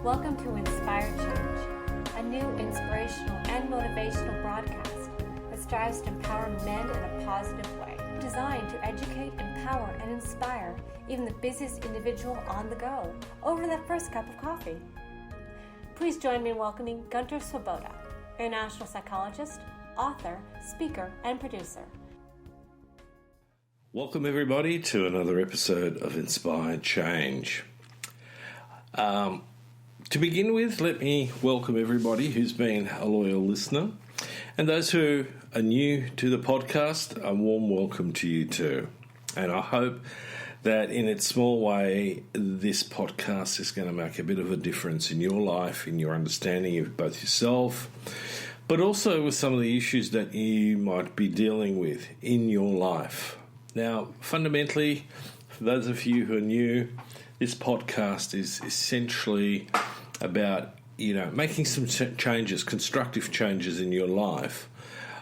Welcome to Inspired Change, a new inspirational and motivational broadcast that strives to empower men in a positive way, designed to educate, empower, and inspire even the busiest individual on the go over that first cup of coffee. Please join me in welcoming Gunter, international psychologist, author, speaker, and producer. Welcome everybody to another episode of Inspired Change. To begin with, let me welcome everybody who's been a loyal listener, and those who are new to the podcast, a warm welcome to you too. And I hope that in its small way, this podcast is going to make a bit of a difference in your life, in your understanding of both yourself, but also with some of the issues that you might be dealing with in your life. Now, fundamentally, for those of you who are new, this podcast is essentially about, making some changes, constructive changes in your life.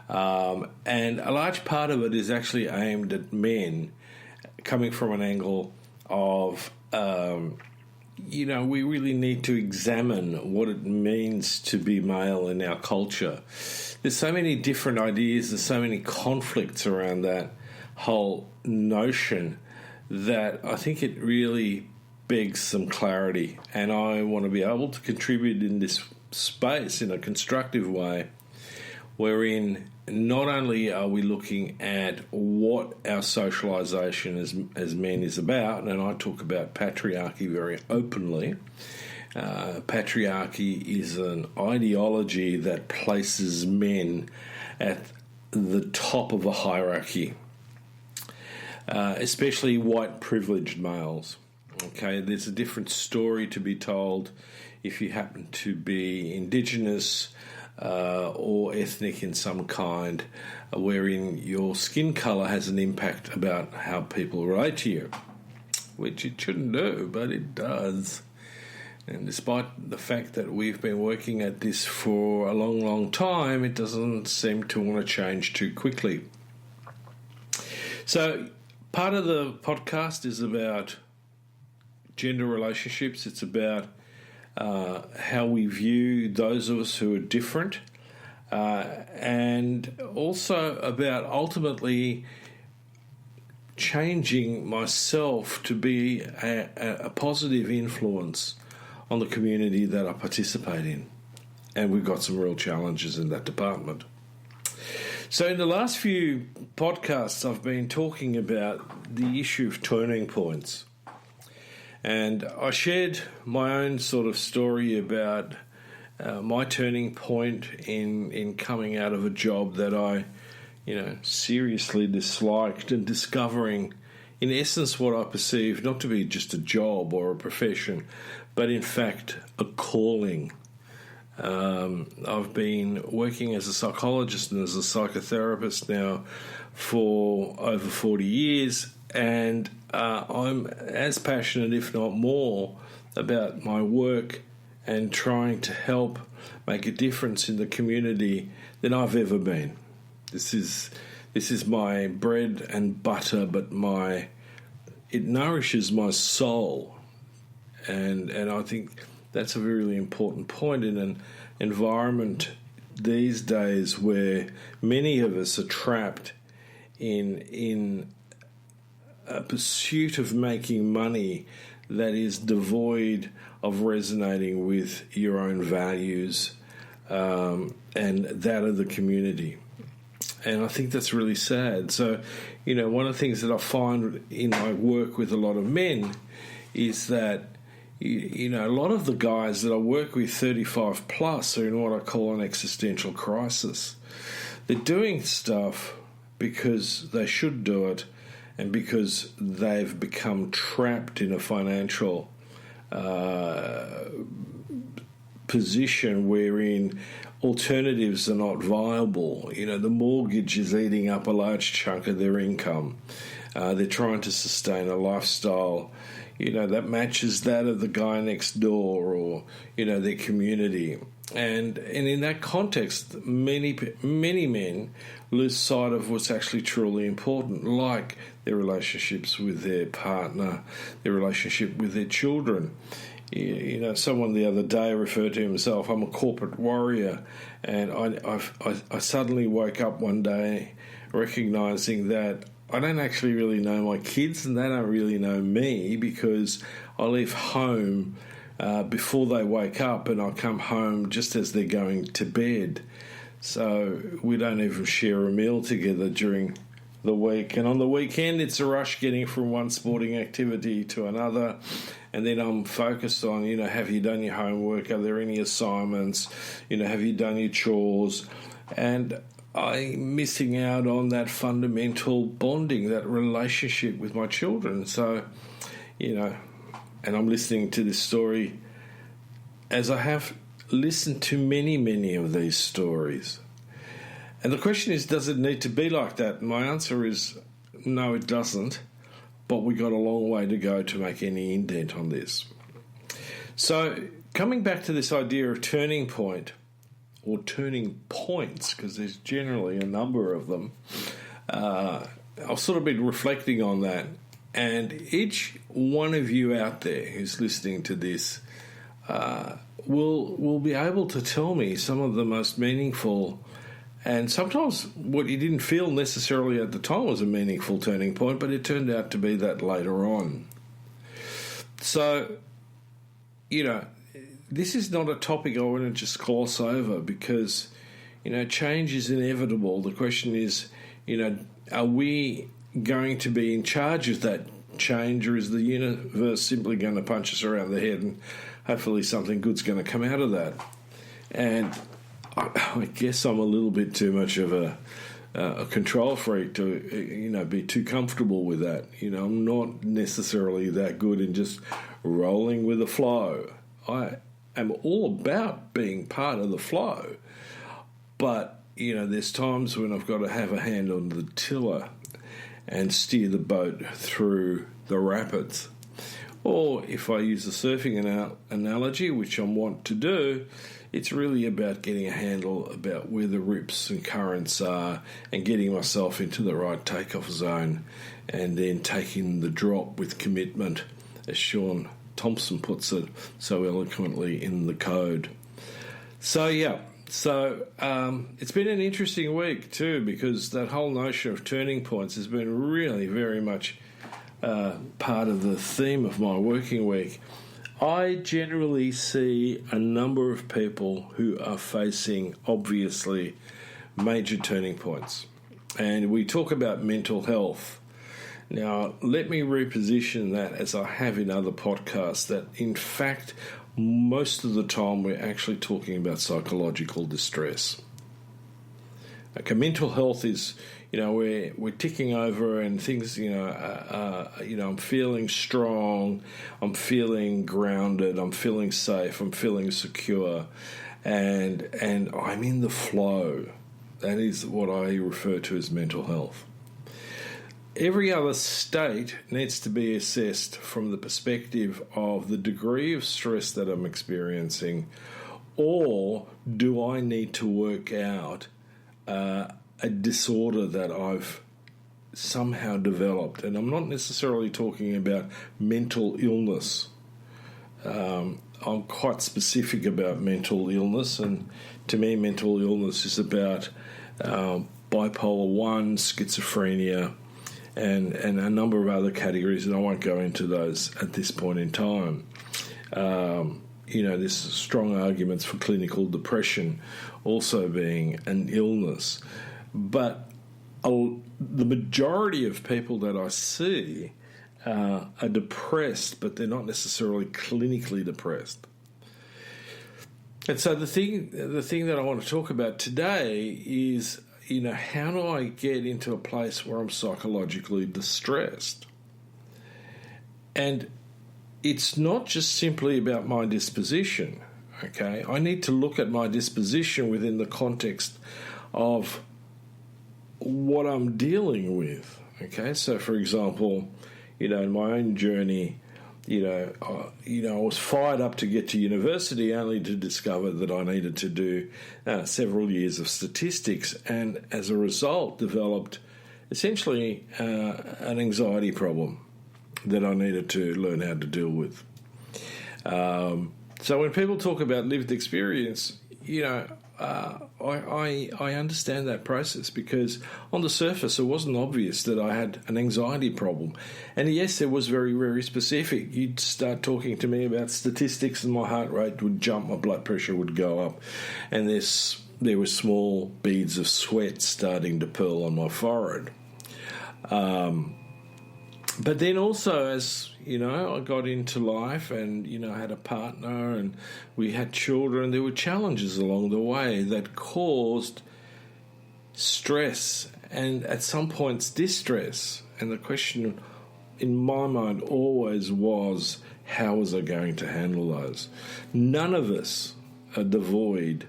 And a large part of it is actually aimed at men, coming from an angle of, we really need to examine what it means to be male in our culture. There's so many different ideas, there's so many conflicts around that whole notion that I think it really begs some clarity, and I want to be able to contribute in this space in a constructive way, wherein not only are we looking at what our socialization as men is about, and I talk about patriarchy very openly. Patriarchy is an ideology that places men at the top of a hierarchy, especially white privileged males. Okay, there's a different story to be told if you happen to be indigenous or ethnic in some kind, wherein your skin colour has an impact about how people relate to you, which it shouldn't do, but it does. And despite the fact that we've been working at this for a long, long time, it doesn't seem to want to change too quickly. So part of the podcast is about gender relationships. It's about how we view those of us who are different, and also about ultimately changing myself to be a positive influence on the community that I participate in. And we've got some real challenges in that department. So in the last few podcasts, I've been talking about the issue of turning points. And I shared my own sort of story about my turning point in coming out of a job that I, seriously disliked, and discovering, in essence, what I perceived not to be just a job or a profession, but in fact a calling. I've been working as a psychologist and as a psychotherapist now for over 40 years, and I'm as passionate, if not more, about my work and trying to help make a difference in the community than I've ever been. This is my bread and butter, but it nourishes my soul, and I think that's a really important point in an environment these days where many of us are trapped in a pursuit of making money that is devoid of resonating with your own values and that of the community. And I think that's really sad. So, one of the things that I find in my work with a lot of men is that, a lot of the guys that I work with 35 plus are in what I call an existential crisis. They're doing stuff because they should do it, and because they've become trapped in a financial position wherein alternatives are not viable. The mortgage is eating up a large chunk of their income. They're trying to sustain a lifestyle, that matches that of the guy next door or, their community. And in that context, many men lose sight of what's actually truly important, like their relationships with their partner, their relationship with their children. Someone the other day referred to himself, I'm a corporate warrior, and I suddenly woke up one day recognising that I don't actually really know my kids and they don't really know me, because I leave home before they wake up and I come home just as they're going to bed. So we don't even share a meal together during the week. And on the weekend, it's a rush getting from one sporting activity to another. And then I'm focused on, have you done your homework? Are there any assignments? Have you done your chores? And I'm missing out on that fundamental bonding, that relationship with my children. So, and I'm listening to this story as I have listened to many, many of these stories. And the question is, does it need to be like that? And my answer is, no, it doesn't. But we got a long way to go to make any indent on this. So, coming back to this idea of turning point, or turning points, because there's generally a number of them, I've sort of been reflecting on that. And each one of you out there who's listening to this will be able to tell me some of the most meaningful, and sometimes what you didn't feel necessarily at the time was a meaningful turning point, but it turned out to be that later on. So, this is not a topic I want to just gloss over, because, change is inevitable. The question is, are we going to be in charge of that change, or is the universe simply going to punch us around the head and hopefully something good's going to come out of that? And I guess I'm a little bit too much of a control freak to, be too comfortable with that. I'm not necessarily that good in just rolling with the flow. I am all about being part of the flow, but, there's times when I've got to have a hand on the tiller and steer the boat through the rapids. Or if I use the surfing analogy, which I'm wont to do, it's really about getting a handle about where the rips and currents are and getting myself into the right takeoff zone, and then taking the drop with commitment, as Sean Thompson puts it so eloquently in the code. So, it's been an interesting week too, because that whole notion of turning points has been really very much part of the theme of my working week. I generally see a number of people who are facing, obviously, major turning points. And we talk about mental health. Now, let me reposition that, as I have in other podcasts, that in fact, most of the time we're actually talking about psychological distress. Okay, mental health is, we're ticking over and things, I'm feeling strong, I'm feeling grounded, I'm feeling safe, I'm feeling secure, and I'm in the flow. That is what I refer to as mental health. Every other state needs to be assessed from the perspective of the degree of stress that I'm experiencing, or do I need to work out a disorder that I've somehow developed. And I'm not necessarily talking about mental illness. I'm quite specific about mental illness, and to me mental illness is about bipolar 1, schizophrenia, and a number of other categories, and I won't go into those at this point in time. There's strong arguments for clinical depression also being an illness. But the majority of people that I see are depressed, but they're not necessarily clinically depressed. And so the thing that I want to talk about today is, how do I get into a place where I'm psychologically distressed? And it's not just simply about my disposition, okay? I need to look at my disposition within the context of what I'm dealing with, okay? So, for example, in my own journey, I was fired up to get to university, only to discover that I needed to do several years of statistics, and as a result developed essentially an anxiety problem that I needed to learn how to deal with. So when people talk about lived experience, I understand that process, because on the surface it wasn't obvious that I had an anxiety problem. And yes, it was very, very specific. You'd start talking to me about statistics and my heart rate would jump, my blood pressure would go up, and there were small beads of sweat starting to purl on my forehead. But then also, as I got into life and, I had a partner and we had children, there were challenges along the way that caused stress and at some points distress. And the question in my mind always was, how was I going to handle those? None of us are devoid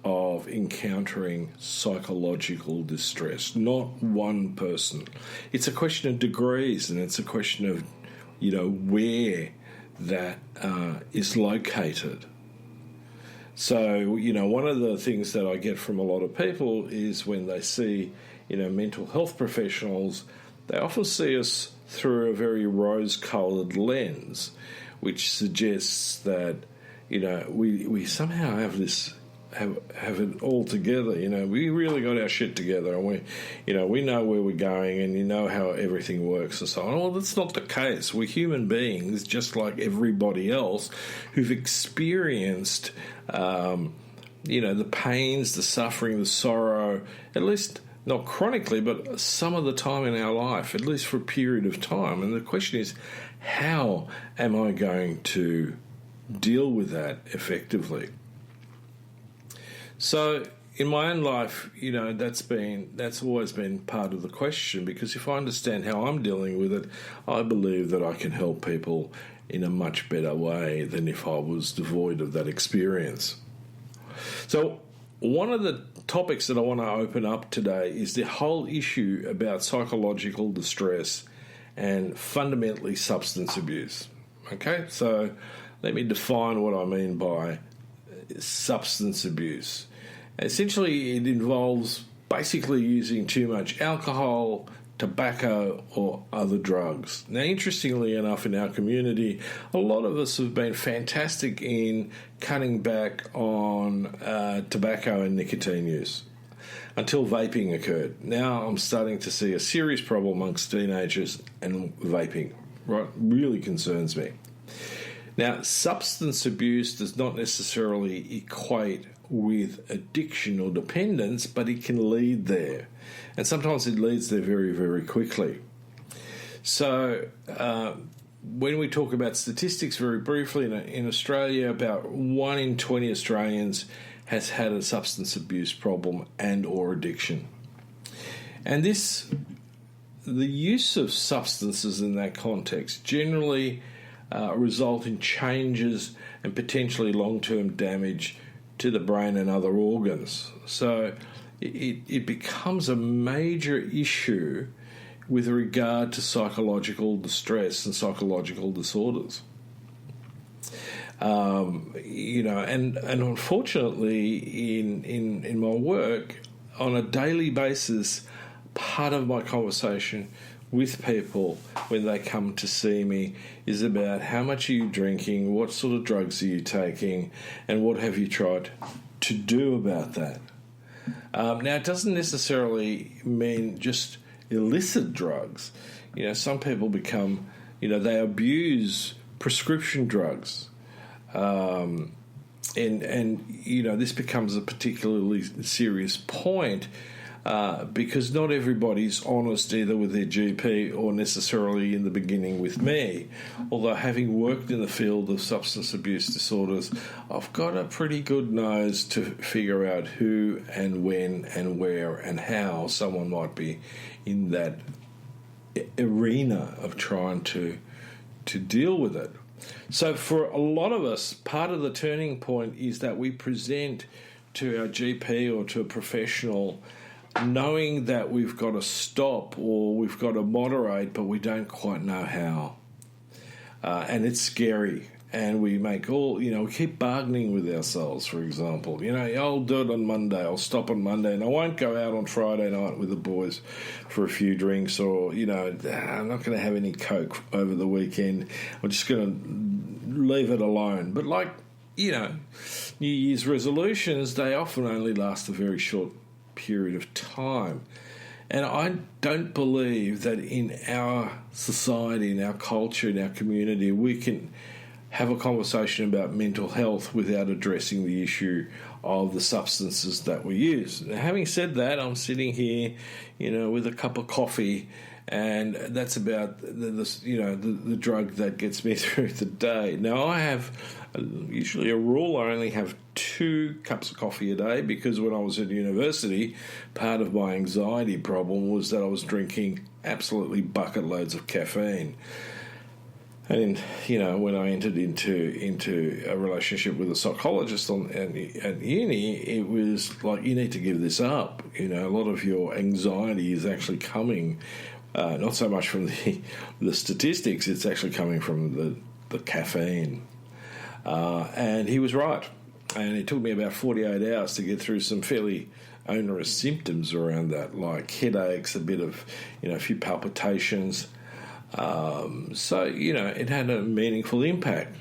of encountering psychological distress. Not one person. It's a question of degrees, and it's a question of, where that is located. So, one of the things that I get from a lot of people is when they see, mental health professionals, they often see us through a very rose-coloured lens, which suggests that, we somehow have this have it all together. We really got our shit together, and we know where we're going, and how everything works and so on. Well, that's not the case. We're human beings, just like everybody else, who've experienced, the pains, the suffering, the sorrow, at least not chronically, but some of the time in our life, at least for a period of time. And the question is, how am I going to deal with that effectively? So in my own life, that's always been part of the question, because if I understand how I'm dealing with it, I believe that I can help people in a much better way than if I was devoid of that experience. So one of the topics that I want to open up today is the whole issue about psychological distress and fundamentally substance abuse. Okay, so let me define what I mean by substance abuse. Essentially, it involves basically using too much alcohol, tobacco, or other drugs. Now, interestingly enough, in our community, a lot of us have been fantastic in cutting back on tobacco and nicotine use until vaping occurred. Now I'm starting to see a serious problem amongst teenagers, and vaping, right, really concerns me. Now, substance abuse does not necessarily equate with addiction or dependence, but it can lead there. And sometimes it leads there very, very quickly. So when we talk about statistics very briefly, in Australia, about 1 in 20 Australians has had a substance abuse problem and or addiction. And the use of substances in that context generally result in changes and potentially long-term damage to the brain and other organs. So it becomes a major issue with regard to psychological distress and psychological disorders. And unfortunately, in my work, on a daily basis, part of my conversation with people when they come to see me is about how much are you drinking, what sort of drugs are you taking, and what have you tried to do about that. Now, it doesn't necessarily mean just illicit drugs. Some people become, they abuse prescription drugs. And this becomes a particularly serious point because not everybody's honest either with their GP or necessarily in the beginning with me. Although having worked in the field of substance abuse disorders, I've got a pretty good nose to figure out who and when and where and how someone might be in that arena of trying to deal with it. So for a lot of us, part of the turning point is that we present to our GP or to a professional knowing that we've got to stop or we've got to moderate, but we don't quite know how. And it's scary. And we make we keep bargaining with ourselves, for example. I'll do it on Monday, I'll stop on Monday, and I won't go out on Friday night with the boys for a few drinks, or, I'm not going to have any Coke over the weekend. I'm just going to leave it alone. But like, New Year's resolutions, they often only last a very short period of time. And I don't believe that in our society, in our culture, in our community, we can have a conversation about mental health without addressing the issue of the substances that we use. Now, having said that, I'm sitting here, with a cup of coffee, and that's about the drug that gets me through the day. Now, I have usually a rule. I only have 2 cups of coffee a day, because when I was at university, part of my anxiety problem was that I was drinking absolutely bucket loads of caffeine. And, when I entered into a relationship with a psychologist at uni, it was like, you need to give this up. A lot of your anxiety is actually coming, not so much from the statistics, it's actually coming from the caffeine. And he was right. And it took me about 48 hours to get through some fairly onerous symptoms around that, like headaches, a bit of, a few palpitations. So, it had a meaningful impact.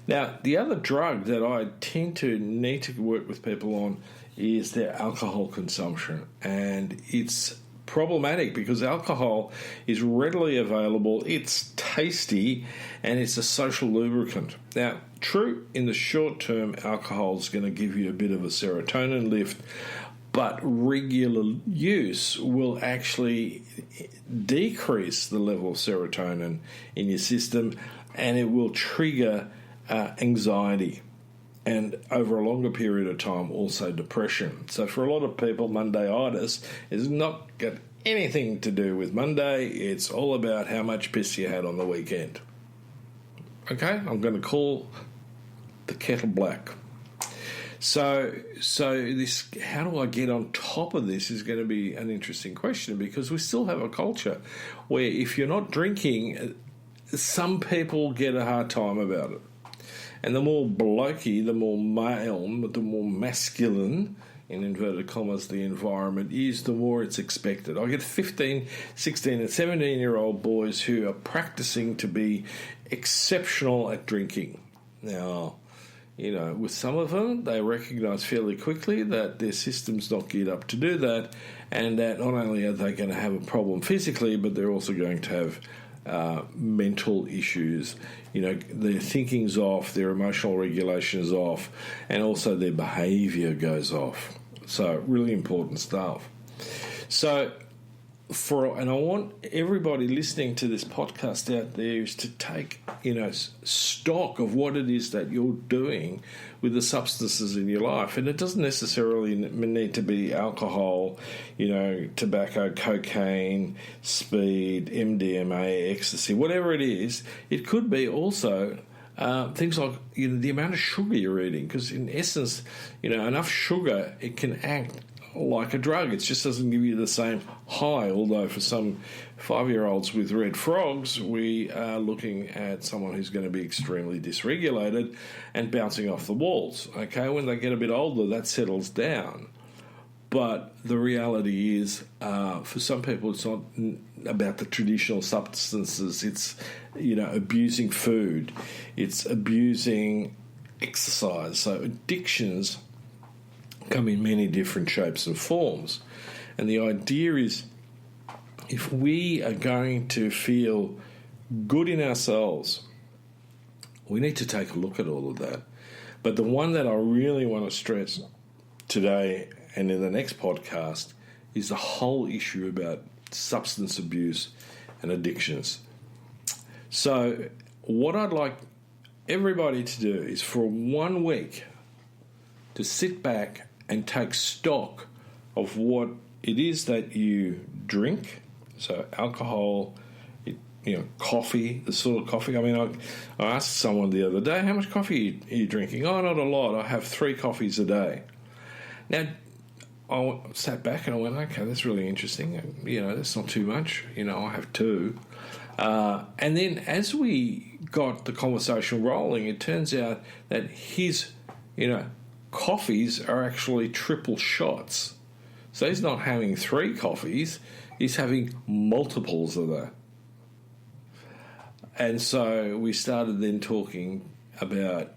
Now, the other drug that I tend to need to work with people on is their alcohol consumption. And it's problematic because alcohol is readily available, it's tasty, and it's a social lubricant. Now, true, in the short term, alcohol is going to give you a bit of a serotonin lift, but regular use will actually decrease the level of serotonin in your system, and it will trigger anxiety, and over a longer period of time also depression. So for a lot of people, Mondayitis is not got anything to do with Monday. It's all about how much piss you had on the weekend. Okay, I'm going to call the kettle black. So this, how do I get on top of this, is going to be an interesting question, because we still have a culture where if you're not drinking, some people get a hard time about it. And the more blokey, the more male, the more masculine, in inverted commas, the environment is, the more it's expected. I get 15, 16 and 17-year-old boys who are practicing to be exceptional at drinking. Now, with some of them, they recognise fairly quickly that their system's not geared up to do that, and that not only are they going to have a problem physically, but they're also going to have mental issues. Their thinking's off, their emotional regulation's off, and also their behaviour goes off. So, really important stuff. So, and I want everybody listening to this podcast out there is to take, stock of what it is that you're doing with the substances in your life. And it doesn't necessarily need to be alcohol, tobacco, cocaine, speed, MDMA, ecstasy, whatever it is. It could be also things like, the amount of sugar you're eating, because in essence, enough sugar, it can act like a drug. It just doesn't give you the same high, although for some 5-year-olds with red frogs, we are looking at someone who's going to be extremely dysregulated and bouncing off the walls. Okay, when they get a bit older, that settles down. But the reality is, for some people, it's not about the traditional substances. It's, abusing food. It's abusing exercise. So addictions come in many different shapes and forms. And the idea is, if we are going to feel good in ourselves, we need to take a look at all of that. But the one that I really want to stress today and in the next podcast is the whole issue about substance abuse and addictions. So what I'd like everybody to do is, for 1 week, to sit back and take stock of what it is that you drink. So alcohol, coffee, the sort of coffee. I mean, I asked someone the other day, how much coffee are you drinking? Oh, not a lot. I have 3 coffees a day. Now, I sat back and I went, okay, that's really interesting. That's not too much. I have 2. And then as we got the conversation rolling, it turns out that his, coffees are actually triple shots. So he's not having 3 coffees, he's having multiples of that. And so we started then talking about,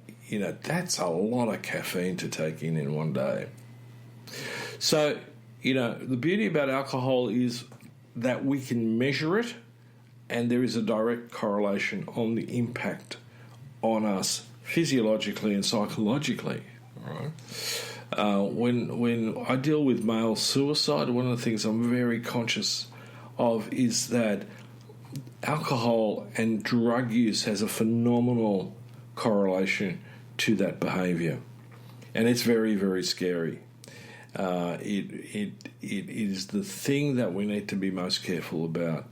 that's a lot of caffeine to take in one day. So, the beauty about alcohol is that we can measure it, and there is a direct correlation on the impact on us physiologically and psychologically. Right? When I deal with male suicide, one of the things I'm very conscious of is that alcohol and drug use has a phenomenal correlation to that behaviour, and it's very, very scary. It is the thing that we need to be most careful about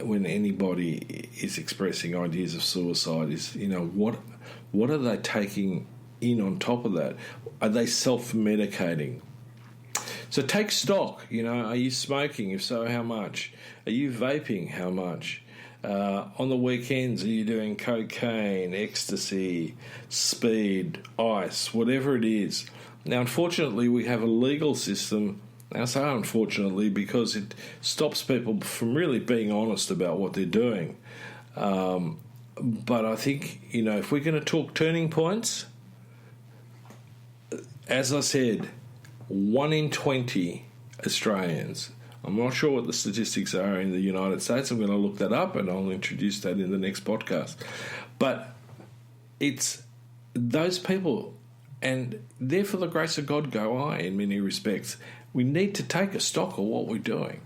when anybody is expressing ideas of suicide. Is what are they taking in on top of that? Are they self-medicating? So take stock. Are you smoking? If so, how much? Are you vaping? How much? On the weekends, are you doing cocaine, ecstasy, speed, ice, whatever it is? Now, unfortunately, we have a legal system. I say unfortunately because it stops people from really being honest about what they're doing. But I think, if we're going to talk turning points, as I said, 1 in 20 Australians, I'm not sure what the statistics are in the United States. I'm going to look that up and I'll introduce that in the next podcast. But it's those people, and there for the grace of God go I in many respects. We need to take a stock of what we're doing,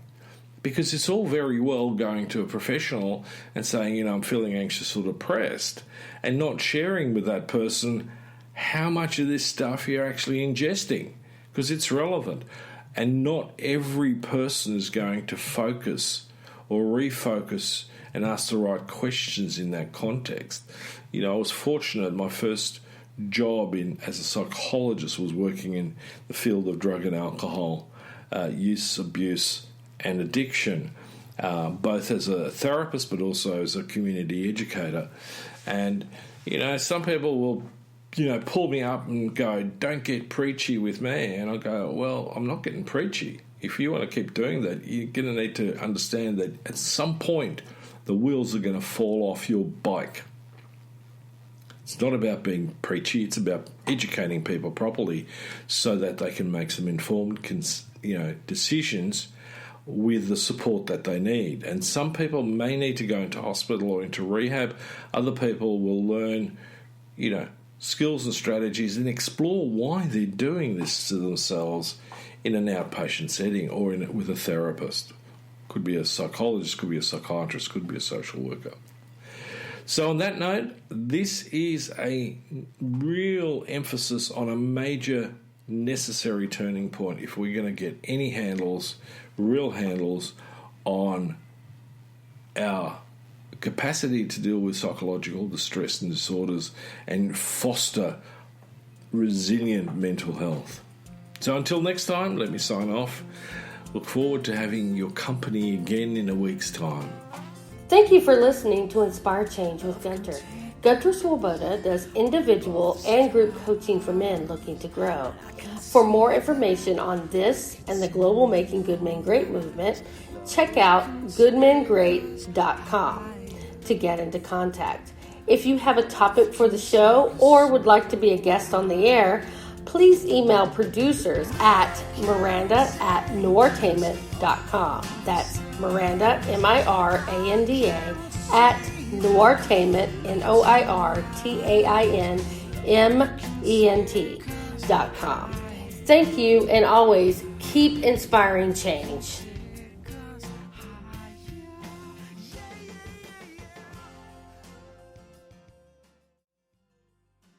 because it's all very well going to a professional and saying, I'm feeling anxious or depressed, and not sharing with that person how much of this stuff you're actually ingesting, because it's relevant. And not every person is going to focus or refocus and ask the right questions in that context. I was fortunate. My first job as a psychologist was working in the field of drug and alcohol use, abuse, and addiction, both as a therapist but also as a community educator. And, some people will pull me up and go, don't get preachy with me. And I go, well, I'm not getting preachy. If you want to keep doing that, you're going to need to understand that at some point the wheels are going to fall off your bike. It's not about being preachy. It's about educating people properly so that they can make some informed decisions with the support that they need. And some people may need to go into hospital or into rehab. Other people will learn, skills and strategies and explore why they're doing this to themselves in an outpatient setting or with a therapist. Could be a psychologist, could be a psychiatrist, could be a social worker. So on that note, this is a real emphasis on a major necessary turning point if we're going to get any real handles on our capacity to deal with psychological distress and disorders and foster resilient mental health. So until next time, let me sign off. Look forward to having your company again in a week's time. Thank you for listening to Inspire Change with Gunter. Gunter Swoboda does individual and group coaching for men looking to grow. For more information on this and the global Making Good Men Great movement, check out goodmengreat.com to get into contact. If you have a topic for the show or would like to be a guest on the air, please email producers at miranda@noirtainment.com. That's Miranda, Miranda, at noirtainment, noirtainment.com. Thank you, and always keep inspiring change.